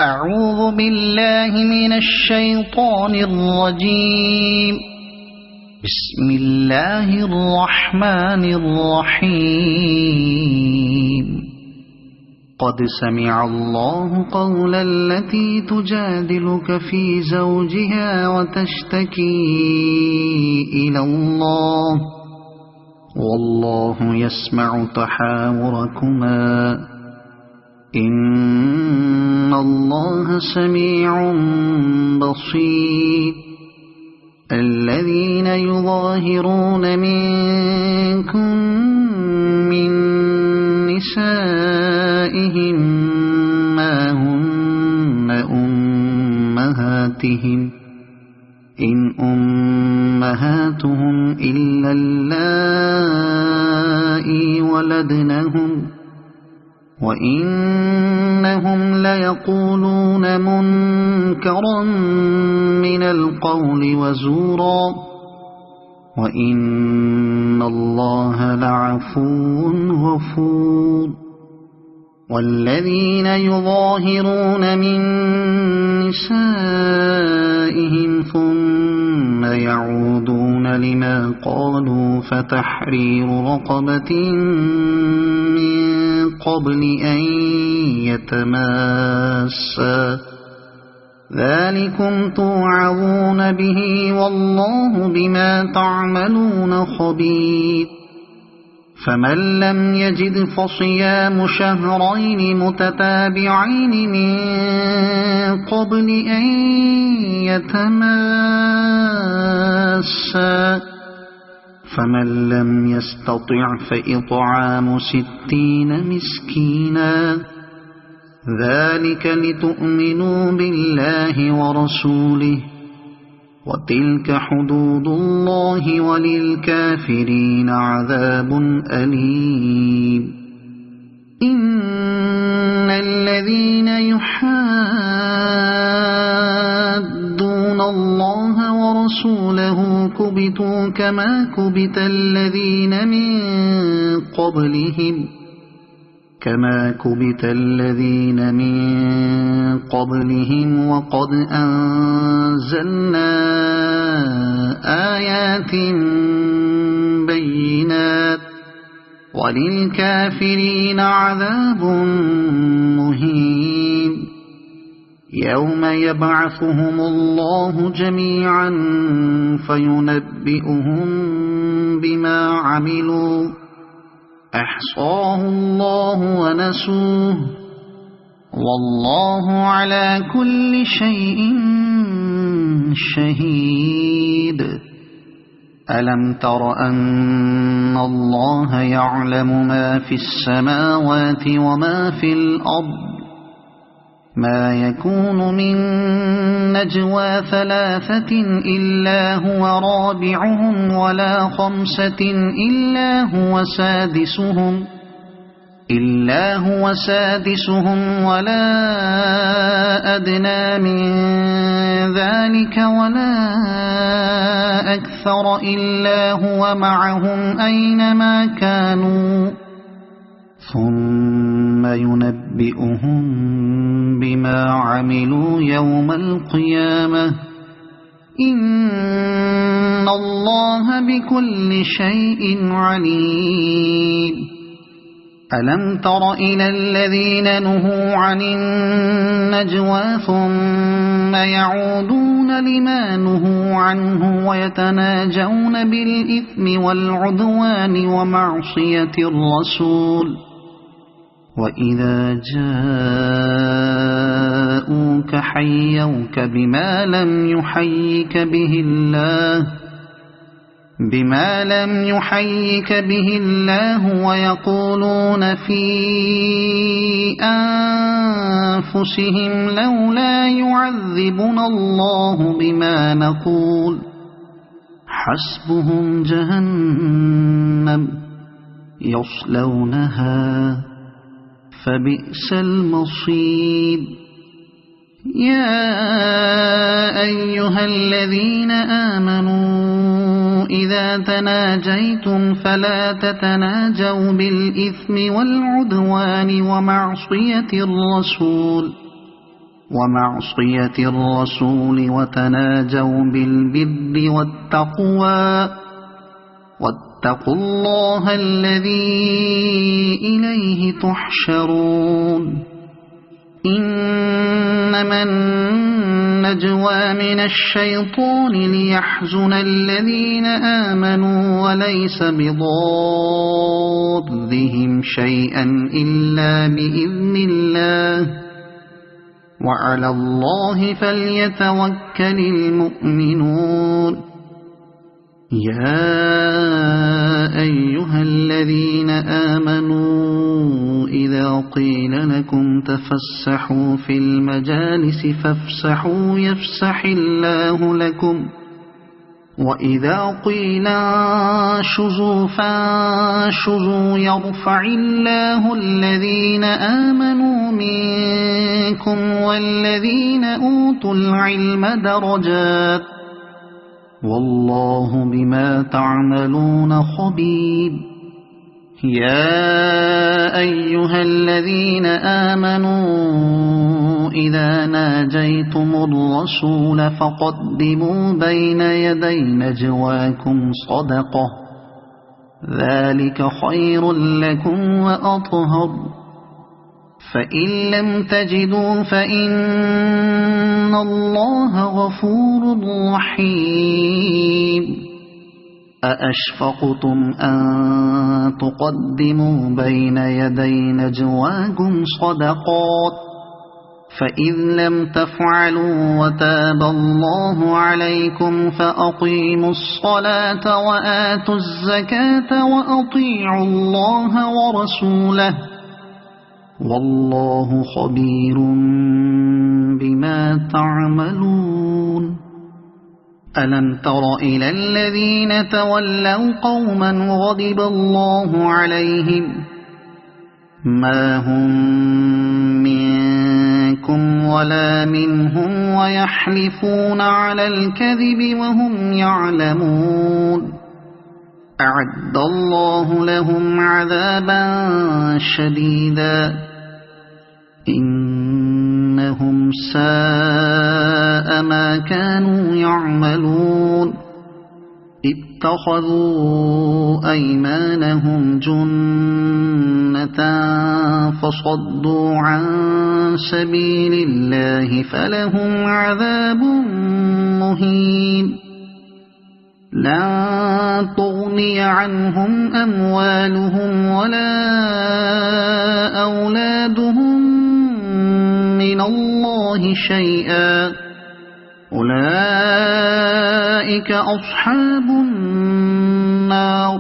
أعوذ بالله من الشيطان الرجيم. بسم الله الرحمن الرحيم. قد سمع الله قول التي تجادلك في زوجها وتشتكي إلى الله والله يسمع تحاوركما إن الله سميع بصير. الذين يظاهرون منكم من نسائهم ما هن أمهاتهم إن أمهاتهم إلا اللائي ولدنهم وإنهم ليقولون منكرا من القول وزورا وإن الله لعفو غفور. والذين يظاهرون من نسائهم ثم يعودون لما قالوا فتحرير رقبة من قبل أن يتماسا ذلكم توعظون به والله بما تعملون خبير. فمن لم يجد فصيام شهرين متتابعين من قبل أن يتماسا فمن لم يستطع فإطعام 60 مسكينا ذلك لتؤمنوا بالله ورسوله وتلك حدود الله وللكافرين عذاب أليم. إن الذين يحادون الله ورسوله كبتوا كما كبت الذين من قبلهم وقد أنزلنا آيات بينات وللكافرين عذاب مهين. يوم يبعثهم الله جميعا فينبئهم بما عملوا أحصاه الله ونسوه والله على كل شيء شهيد. ألم تر أن الله يعلم ما في السماوات وما في الأرض ما يكون من نجوى 3 إلا هو رابعهم ولا 5 إلا هو سادسهم ولا أدنى من ذلك ولا أكثر إلا هو معهم أينما كانوا ثم ينبئهم بما عملوا يوم القيامة إن الله بكل شيء عليم. ألم تر إلى الذين نهوا عن النجوى ثم يعودون لما نهوا عنه ويتناجون بالإثم والعدوان ومعصية الرسول وإذا جاءوك حيوك بما لم يحيك به الله ويقولون في أنفسهم لولا يعذبنا الله بما نقول حسبهم جهنم يصلونها فبئس المصير. يا أيها الذين آمنوا إذا تناجيتم فلا تتناجوا بالإثم والعدوان ومعصية الرسول ومعصية الرسول وتناجوا بالبر والتقوى واتقوا الله الذي إليه تحشرون إنما النجوى من الشيطان ليحزن الذين آمنوا وليس بضارهم شيئا إلا بإذن الله وعلى الله فليتوكل المؤمنون يا أيها الذين آمنوا إذا قيل لكم تفسحوا في المجالس فافسحوا يفسح الله لكم وإذا قيل انشزوا فانشزوا يرفع الله الذين آمنوا منكم والذين أوتوا العلم درجات والله بما تعملون خبير يا أيها الذين آمنوا إذا ناجيتم الرسول فقدموا بين يدي نجواكم صدقة ذلك خير لكم وأطهر فإن لم تجدوا فإن الله غفور رحيم أأشفقتم أن تقدموا بين يدي نجواكم صدقات فإذ لم تفعلوا وتاب الله عليكم فأقيموا الصلاة وآتوا الزكاة وأطيعوا الله ورسوله والله خبير بما تعملون ألم تر إلى الذين تولوا قوما غضب الله عليهم ما هم منكم ولا منهم ويحلفون على الكذب وهم يعلمون أعد الله لهم عذابا شديدا إنهم ساء ما كانوا يعملون اتخذوا أيمانهم جنة فصدوا عن سبيل الله فلهم عذاب مهين لن تغني عنهم أموالهم ولا أولادهم من الله شيئا أولئك أصحاب النار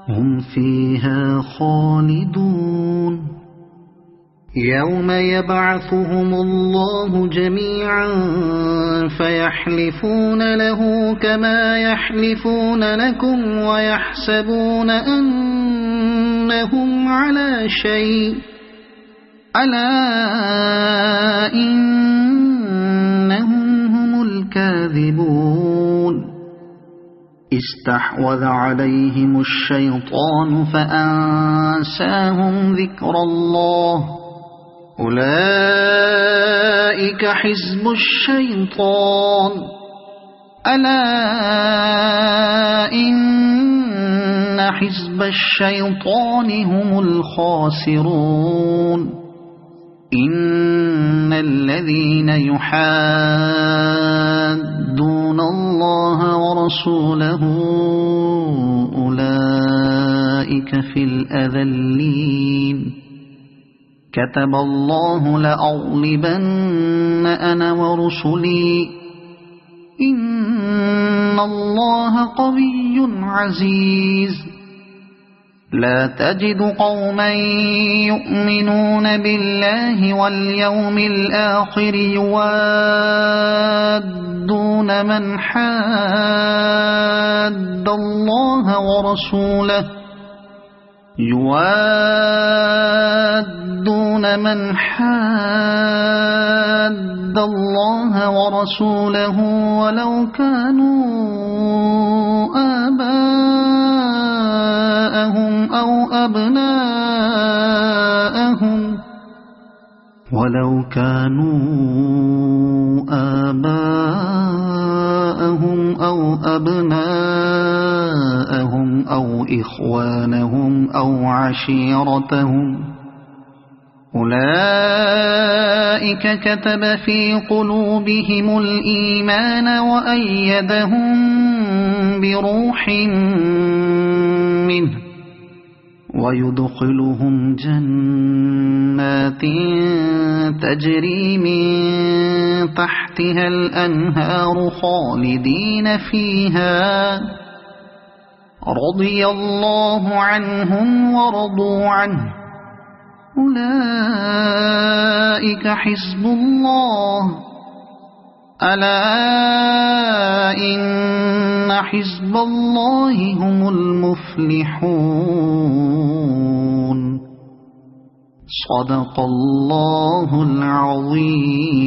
هم فيها خالدون يوم يبعثهم الله جميعا فيحلفون له كما يحلفون لكم ويحسبون أنهم على شيء ألا إنهم هم الكاذبون استحوذ عليهم الشيطان فأنساهم ذكر الله أولئك حزب الشيطان ألا إن حزب الشيطان هم الخاسرون إن الذين يحادون الله ورسوله أولئك في الأذلين كتب الله لأغلبن أنا ورسلي إن الله قوي عزيز لا تجد قوما يؤمنون بالله واليوم الآخر يوادون من حاد الله ورسوله يوادون من حاد الله ورسوله ولو كانوا آباءهم أو أبناءهم ولو كانوا آباءهم أو أبناءهم أو إخوانهم أو عشيرتهم أولئك كتب في قلوبهم الإيمان وأيدهم بروح منه ويدخلهم جنات تجري من تحتها الأنهار خالدين فيها رضي الله عنهم ورضوا عنه أولئك حزب الله ألا إن حزب الله هم المفلحون صدق الله العظيم.